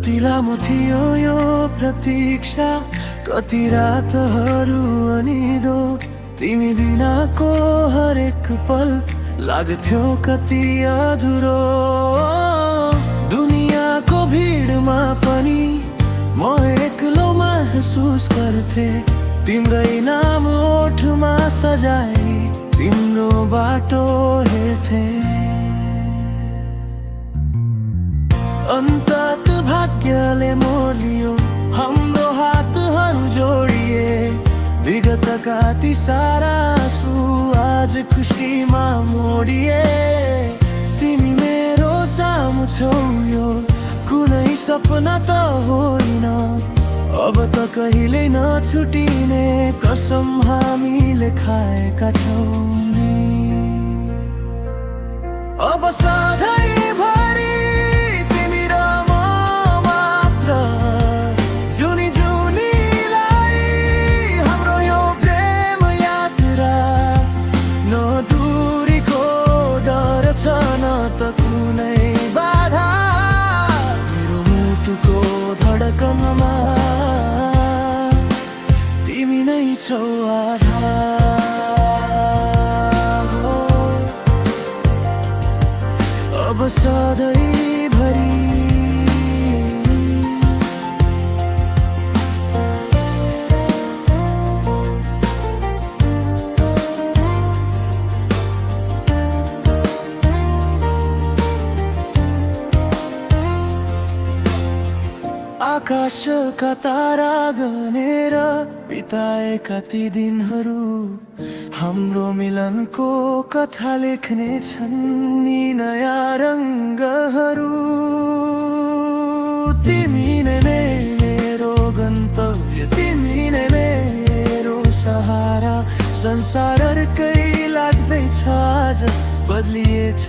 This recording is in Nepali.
कति लामो थियो यो प्रतीक्षा, कति रातहरू अनिदो, तिमी बिनाको हरेक पल लाग्थ्यो कति अधुरो। दुनियाँको भिडमा पनि म एक्लो महसुस गर्थे, तिम्रै नाम ओठमा सजाई तिम्रो बाटो हेर्थे। अन्तत भाग्यले मोड लियो, हाम्रो हातहरू जोडिए, विगतका ती सारा आँसु आज खुसीमा मोडिए। तिमी मेरो सामु छौ, यो कुनै सपना त होइन, अब त कहिल्यै नछुटिने कसम हामीले खाएका छौँ नि। अब सधैँभरि तिमी र म मात्र, जुनी जुनीलाई हाम्रो यो प्रेम यात्रा। न दूरीको डर छ न त कुनै बाधा, मेरो मुटुको धडकनमा तिमी नै छौ आधार। अब सधैँभरि आकाशका तारा गनेर बिताएका ती दिनहरू, हाम्रो मिलनको कथा लेख्ने छन् नि नयाँ रङ्गहरू। तिमी नै मेरो गन्तव्य, तिमी नै मेरो सहारा, संसार अर्कै लाग्दैछ आज बदलिएछ।